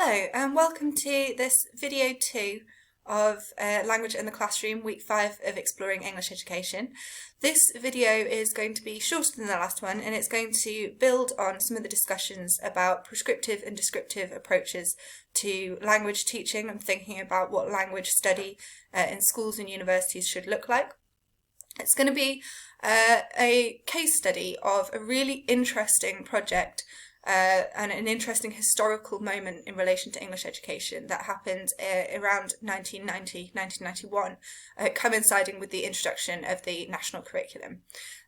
Hello and welcome to this video 2 of Language in the Classroom, week 5 of Exploring English Education. This video is going to be shorter than the last one, and it's going to build on some of the discussions about prescriptive and descriptive approaches to language teaching and thinking about what language study in schools and universities should look like. It's going to be a case study of a really interesting project and an interesting historical moment in relation to English education that happened around 1990-1991, coinciding with the introduction of the national curriculum.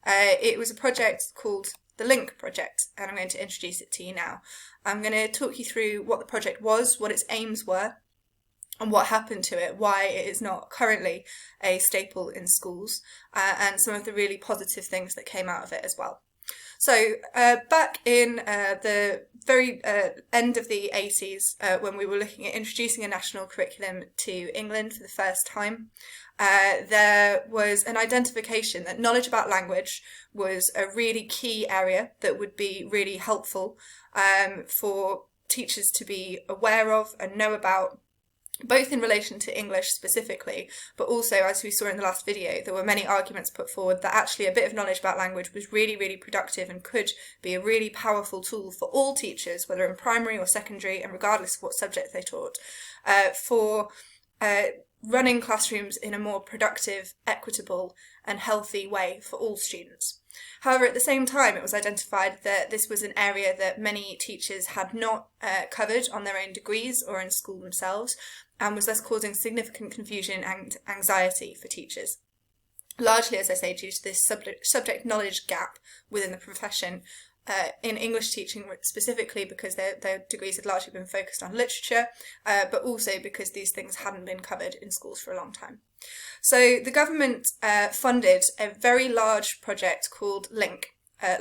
It was a project called the LINC project, and I'm going to introduce it to you now. I'm going to talk you through what the project was, what its aims were, and what happened to it, why it is not currently a staple in schools, and some of the really positive things that came out of it as well. So back in the very end of the 80s, when we were looking at introducing a national curriculum to England for the first time, there was an identification that knowledge about language was a really key area that would be really helpful for teachers to be aware of and know about, both in relation to English specifically, but also, as we saw in the last video, there were many arguments put forward that actually a bit of knowledge about language was really, really productive and could be a really powerful tool for all teachers, whether in primary or secondary, and regardless of what subject they taught, for running classrooms in a more productive, equitable and healthy way for all students. However, at the same time, it was identified that this was an area that many teachers had not covered on their own degrees or in school themselves, and was thus causing significant confusion and anxiety for teachers. Largely, as I say, due to this subject knowledge gap within the profession, in English teaching specifically, because their degrees had largely been focused on literature, but also because these things hadn't been covered in schools for a long time. So the government funded a very large project called LINC,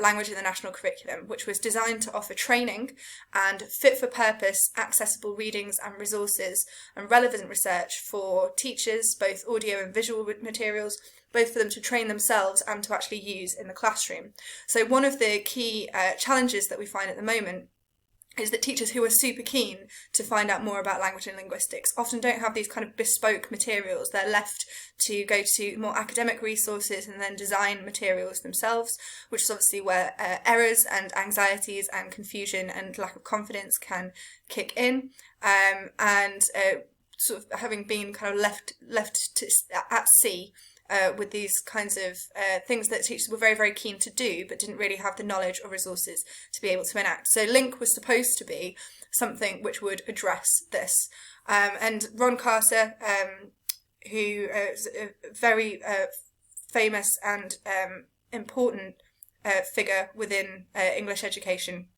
Language in the National Curriculum, which was designed to offer training and fit-for-purpose accessible readings and resources and relevant research for teachers, both audio and visual materials, both for them to train themselves and to actually use in the classroom. So one of the key challenges that we find at the moment is that teachers who are super keen to find out more about language and linguistics often don't have these kind of bespoke materials. They're left to go to more academic resources and then design materials themselves, which is obviously where errors and anxieties and confusion and lack of confidence can kick in, and sort of having been kind of left at sea with these kinds of things that teachers were very, very keen to do, but didn't really have the knowledge or resources to be able to enact. So LINC was supposed to be something which would address this. And Ron Carter, who is a very famous and important figure within English education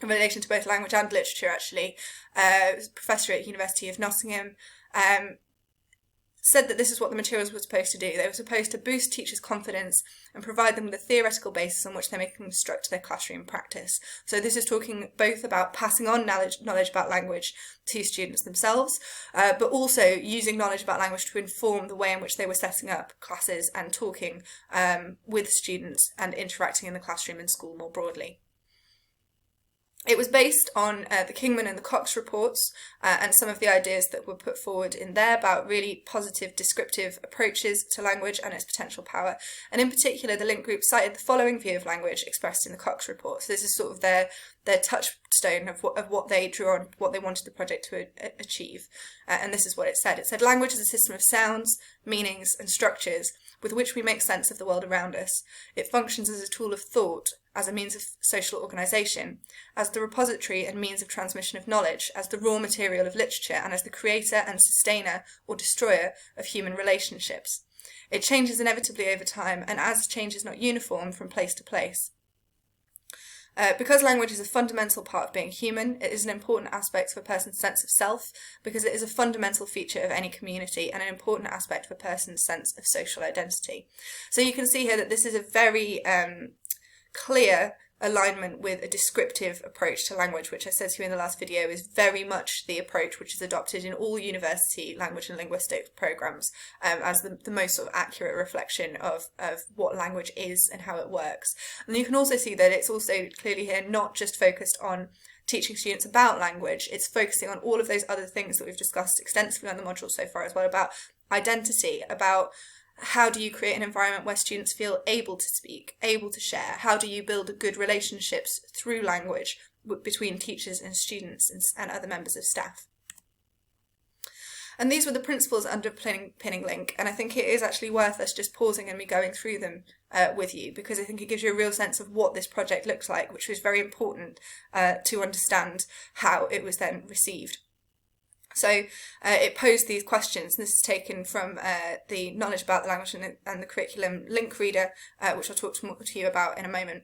in relation to both language and literature, actually, was a professor at University of Nottingham, said that this is what the materials were supposed to do. They were supposed to boost teachers' confidence and provide them with a theoretical basis on which they may construct their classroom practice. So this is talking both about passing on knowledge about language to students themselves, but also using knowledge about language to inform the way in which they were setting up classes and talking with students and interacting in the classroom and school more broadly. It was based on the Kingman and the Cox reports and some of the ideas that were put forward in there about really positive descriptive approaches to language and its potential power. And in particular, the LINC group cited the following view of language expressed in the Cox report. So this is sort of their touchstone of what they drew on, what they wanted the project to achieve. And this is what it said. It said, language is a system of sounds, meanings and structures with which we make sense of the world around us. It functions as a tool of thought, as a means of social organisation, as the repository and means of transmission of knowledge, as the raw material of literature, and as the creator and sustainer or destroyer of human relationships. It changes inevitably over time, and as change is not uniform from place to place. Because language is a fundamental part of being human, it is an important aspect of a person's sense of self, because it is a fundamental feature of any community and an important aspect of a person's sense of social identity. So you can see here that this is a very clear alignment with a descriptive approach to language, which I said to you in the last video is very much the approach which is adopted in all university language and linguistics programs as the most sort of accurate reflection of what language is and how it works. And you can also see that it's also clearly here not just focused on teaching students about language, it's focusing on all of those other things that we've discussed extensively on the module so far as well, about identity, about how do you create an environment where students feel able to speak, able to share? How do you build good relationships through language between teachers and students and other members of staff? And these were the principles underpinning LINC, and I think it is actually worth us just pausing and me going through them with you, because I think it gives you a real sense of what this project looks like, which was very important to understand how it was then received. So it posed these questions. This is taken from the Knowledge About the Language and the Curriculum LINC reader, which I'll talk more to you about in a moment.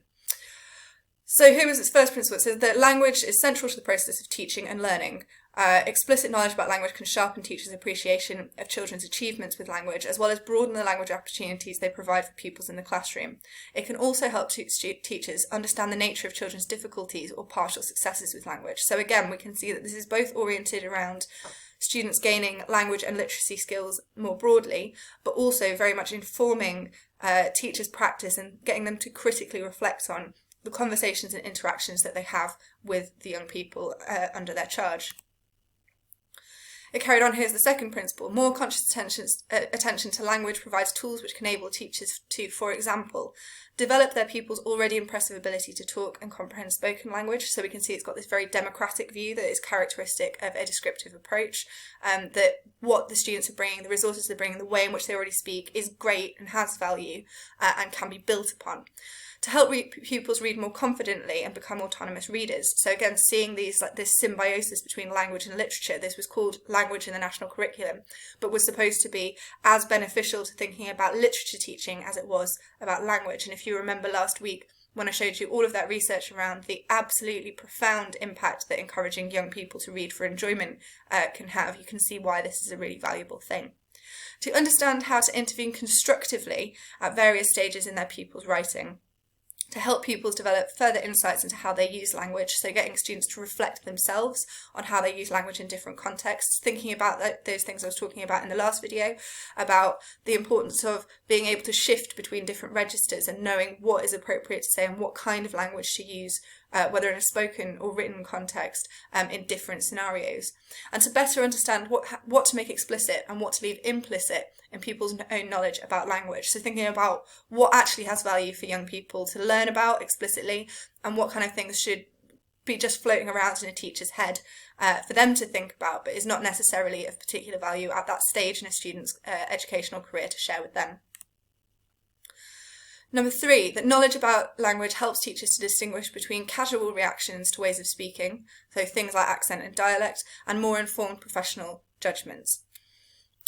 So here was its first principle. It says that language is central to the process of teaching and learning. Explicit knowledge about language can sharpen teachers' appreciation of children's achievements with language, as well as broaden the language opportunities they provide for pupils in the classroom. It can also help teachers understand the nature of children's difficulties or partial successes with language. So again, we can see that this is both oriented around students gaining language and literacy skills more broadly, but also very much informing teachers' practice and getting them to critically reflect on the conversations and interactions that they have with the young people under their charge. It carried on, here's the second principle. More conscious attention to language provides tools which can enable teachers to, for example, develop their pupils' already impressive ability to talk and comprehend spoken language. So we can see it's got this very democratic view that is characteristic of a descriptive approach, that what the students are bringing, the resources they're bringing, the way in which they already speak is great and has value and can be built upon. To help pupils read more confidently and become autonomous readers. So again, seeing this symbiosis between language and literature. This was called language in the national curriculum, but was supposed to be as beneficial to thinking about literature teaching as it was about language. And if you remember last week, when I showed you all of that research around the absolutely profound impact that encouraging young people to read for enjoyment can have, you can see why this is a really valuable thing. To understand how to intervene constructively at various stages in their pupils' writing. To help pupils develop further insights into how they use language, so getting students to reflect themselves on how they use language in different contexts, thinking about those things I was talking about in the last video, about the importance of being able to shift between different registers and knowing what is appropriate to say and what kind of language to use, whether in a spoken or written context, in different scenarios. And to better understand what to make explicit and what to leave implicit in people's own knowledge about language. So thinking about what actually has value for young people to learn about explicitly and what kind of things should be just floating around in a teacher's head for them to think about, but is not necessarily of particular value at that stage in a student's educational career to share with them. Number 3, that knowledge about language helps teachers to distinguish between casual reactions to ways of speaking, so things like accent and dialect, and more informed professional judgments.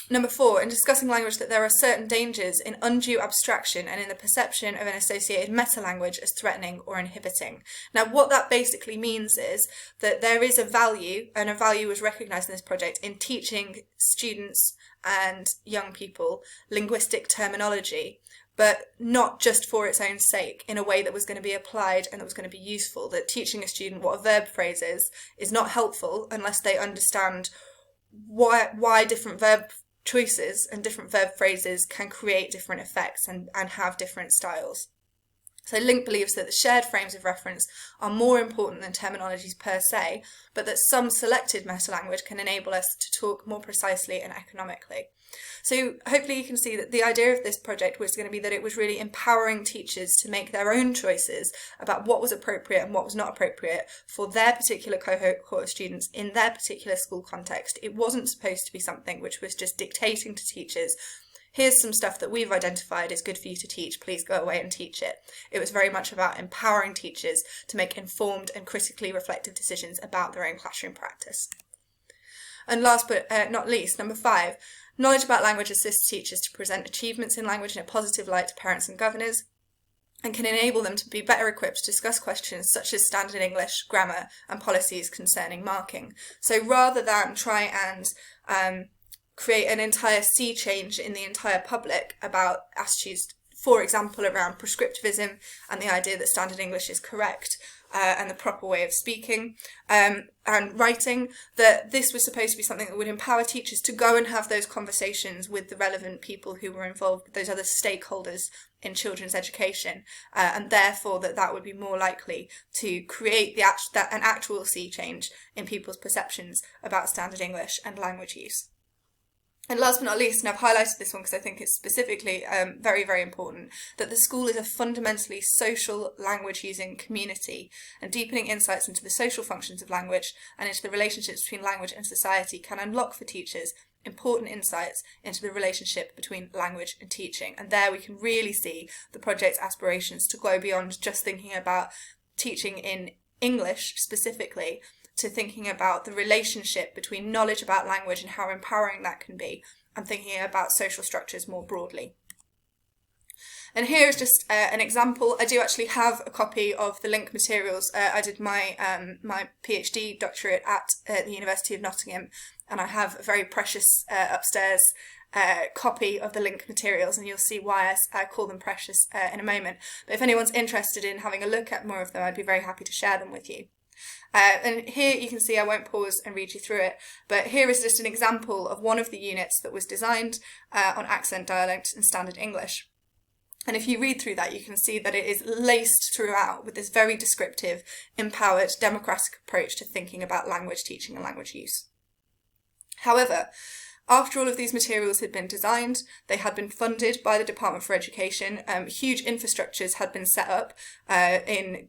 Number 4, in discussing language, that there are certain dangers in undue abstraction and in the perception of an associated meta-language as threatening or inhibiting. Now, what that basically means is that there is a value, and a value was recognised in this project, in teaching students and young people linguistic terminology, but not just for its own sake, in a way that was going to be applied and that was going to be useful. That teaching a student what a verb phrase is not helpful unless they understand why different verb choices and different verb phrases can create different effects and have different styles. So LINC believes that the shared frames of reference are more important than terminologies per se, but that some selected meta-language can enable us to talk more precisely and economically. So hopefully you can see that the idea of this project was going to be that it was really empowering teachers to make their own choices about what was appropriate and what was not appropriate for their particular cohort of students in their particular school context. It wasn't supposed to be something which was just dictating to teachers, here's some stuff that we've identified is good for you to teach, please go away and teach it. It was very much about empowering teachers to make informed and critically reflective decisions about their own classroom practice. And last but not least, number 5, knowledge about language assists teachers to present achievements in language in a positive light to parents and governors, and can enable them to be better equipped to discuss questions such as standard English, grammar, and policies concerning marking. So rather than try and create an entire sea change in the entire public about attitudes, for example, around prescriptivism and the idea that standard English is correct, and the proper way of speaking and writing, that this was supposed to be something that would empower teachers to go and have those conversations with the relevant people who were involved, with those other stakeholders in children's education, and therefore that would be more likely to create an actual sea change in people's perceptions about standard English and language use. And last but not least, and I've highlighted this one because I think it's specifically very, very important, that the school is a fundamentally social language-using community, and deepening insights into the social functions of language and into the relationships between language and society can unlock for teachers important insights into the relationship between language and teaching. And there we can really see the project's aspirations to go beyond just thinking about teaching in English specifically, to thinking about the relationship between knowledge about language and how empowering that can be, and thinking about social structures more broadly. And here is just an example. I do actually have a copy of the LINC materials. I did my my PhD doctorate at the University of Nottingham, and I have a very precious upstairs copy of the LINC materials, and you'll see why I call them precious in a moment. But if anyone's interested in having a look at more of them, I'd be very happy to share them with you. And here you can see, I won't pause and read you through it, but here is just an example of one of the units that was designed on accent, dialect and standard English. And if you read through that, you can see that it is laced throughout with this very descriptive, empowered, democratic approach to thinking about language teaching and language use. However, after all of these materials had been designed, they had been funded by the Department for Education. Huge infrastructures had been set up in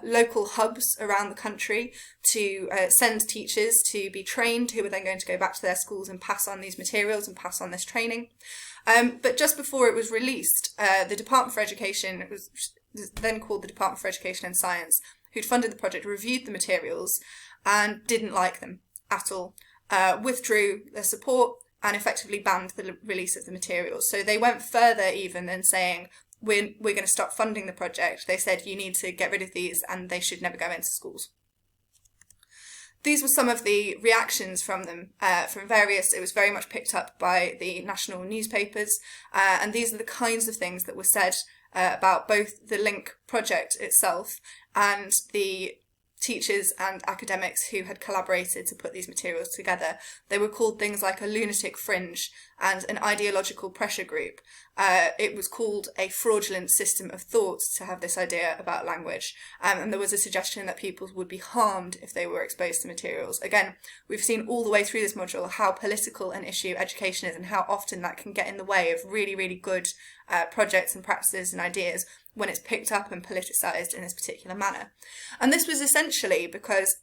local hubs around the country to send teachers to be trained, who were then going to go back to their schools and pass on these materials and pass on this training. But just before it was released, the Department for Education, it was then called the Department for Education and Science, who'd funded the project, reviewed the materials and didn't like them at all, withdrew their support and effectively banned the release of the materials. So they went further even than saying, we're going to stop funding the project. They said, you need to get rid of these and they should never go into schools. These were some of the reactions from them, from various, it was very much picked up by the national newspapers, and these are the kinds of things that were said about both the LINC project itself and the teachers and academics who had collaborated to put these materials together. They were called things like a lunatic fringe and an ideological pressure group. It was called a fraudulent system of thought to have this idea about language. And there was a suggestion that people would be harmed if they were exposed to materials. Again, we've seen all the way through this module how political an issue education is and how often that can get in the way of really, really good projects and practices and ideas when it's picked up and politicised in this particular manner. And this was essentially because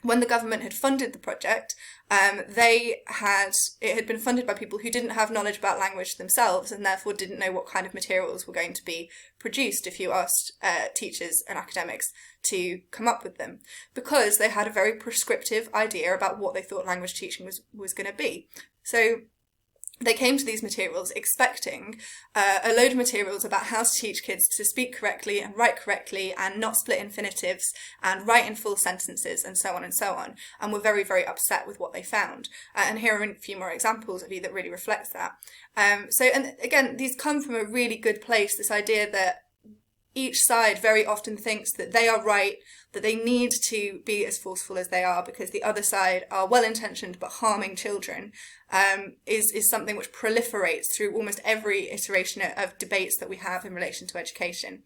when the government had funded the project, it had been funded by people who didn't have knowledge about language themselves and therefore didn't know what kind of materials were going to be produced if you asked teachers and academics to come up with them, because they had a very prescriptive idea about what they thought language teaching was going to be. So they came to these materials expecting a load of materials about how to teach kids to speak correctly and write correctly and not split infinitives and write in full sentences and so on, and were very, very upset with what they found. And here are a few more examples of you that really reflect that. And again, these come from a really good place, this idea that each side very often thinks that they are right, that they need to be as forceful as they are because the other side are well-intentioned but harming children, is something which proliferates through almost every iteration of debates that we have in relation to education.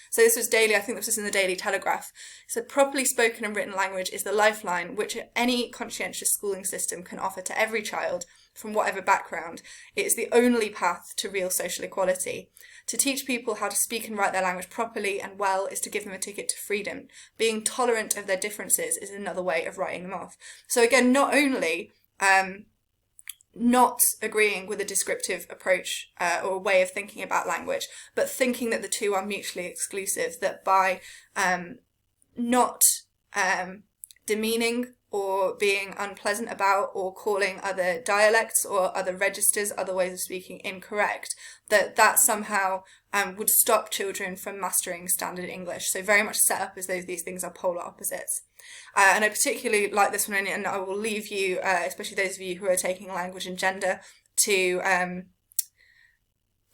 So this was daily, I think this was in the Daily Telegraph. So properly spoken and written language is the lifeline which any conscientious schooling system can offer to every child from whatever background. It is the only path to real social equality. To teach people how to speak and write their language properly and well is to give them a ticket to freedom. Being tolerant of their differences is another way of writing them off. So again, not only not agreeing with a descriptive approach or way of thinking about language, but thinking that the two are mutually exclusive, that by not demeaning or being unpleasant about or calling other dialects or other registers, other ways of speaking incorrect, that somehow would stop children from mastering standard English. So very much set up as though these things are polar opposites. And I particularly like this one, and I will leave you, especially those of you who are taking language and gender, to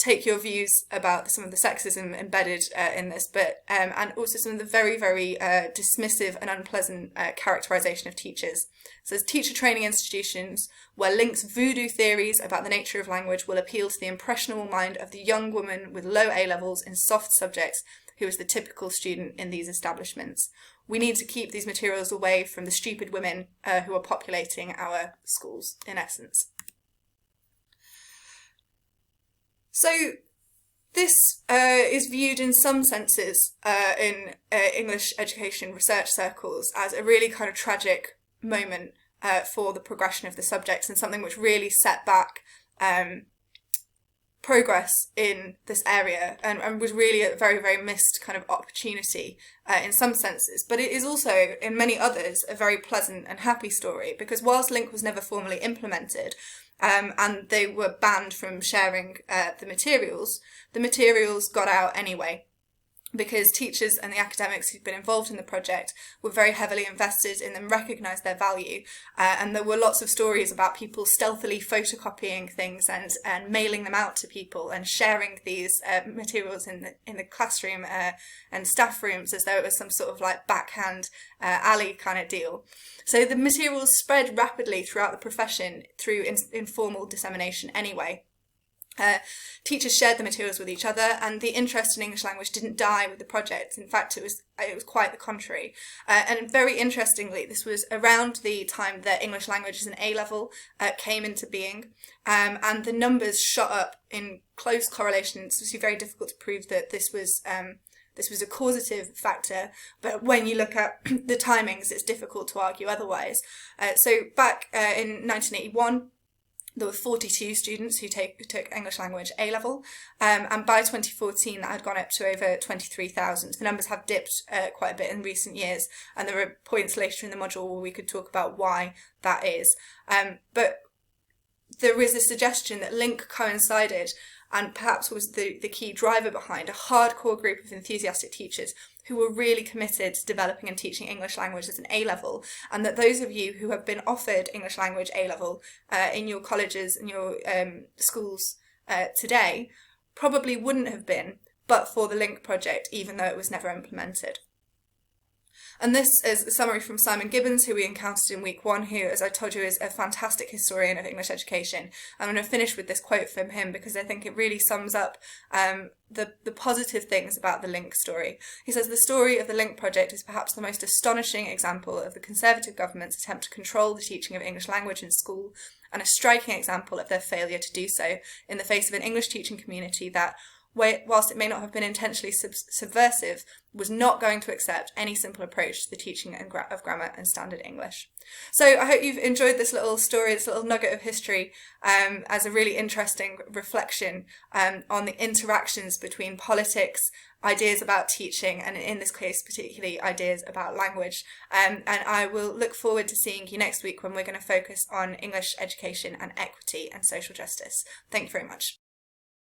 take your views about some of the sexism embedded in this, but and also some of the very, very dismissive and unpleasant characterisation of teachers. So there's teacher training institutions where LINC's voodoo theories about the nature of language will appeal to the impressionable mind of the young woman with low A levels in soft subjects who is the typical student in these establishments. We need to keep these materials away from the stupid women who are populating our schools, in essence. So this is viewed in some senses in English education research circles as a really kind of tragic moment for the progression of the subjects, and something which really set back progress in this area and was really a very, very missed kind of opportunity in some senses. But it is also, in many others, a very pleasant and happy story, because whilst LINC was never formally implemented, and they were banned from sharing the materials got out anyway, because teachers and the academics who'd been involved in the project were very heavily invested in them, recognised their value, and there were lots of stories about people stealthily photocopying things and mailing them out to people and sharing these materials in the classroom and staff rooms as though it was some sort of like backhand alley kind of deal. So the materials spread rapidly throughout the profession through informal dissemination anyway. Teachers shared the materials with each other, and the interest in English language didn't die with the project. In fact, it was quite the contrary. And very interestingly, this was around the time that English language as an A-level came into being, and the numbers shot up in close correlation. It's obviously very difficult to prove that this was a causative factor, but when you look at the timings, it's difficult to argue otherwise. So back in 1981, there were 42 students who took English language A-level, and by 2014 that had gone up to over 23,000. The numbers have dipped quite a bit in recent years, and there are points later in the module where we could talk about why that is. But there is a suggestion that LINC coincided, and perhaps was the key driver behind, a hardcore group of enthusiastic teachers who were really committed to developing and teaching English language as an A-level, and that those of you who have been offered English language A-level in your colleges and your schools today probably wouldn't have been but for the LINC project, even though it was never implemented. And this is a summary from Simon Gibbons, who we encountered in week 1, who, as I told you, is a fantastic historian of English education. I'm going to finish with this quote from him because I think it really sums up the positive things about the LINC story. He says, "The story of the LINC project is perhaps the most astonishing example of the Conservative government's attempt to control the teaching of English language in school, and a striking example of their failure to do so in the face of an English teaching community that, whilst it may not have been intentionally subversive, was not going to accept any simple approach to the teaching of grammar and standard English." So I hope you've enjoyed this little story, this little nugget of history, as a really interesting reflection on the interactions between politics, ideas about teaching, and in this case particularly ideas about language. And I will look forward to seeing you next week when we're going to focus on English education and equity and social justice. Thank you very much.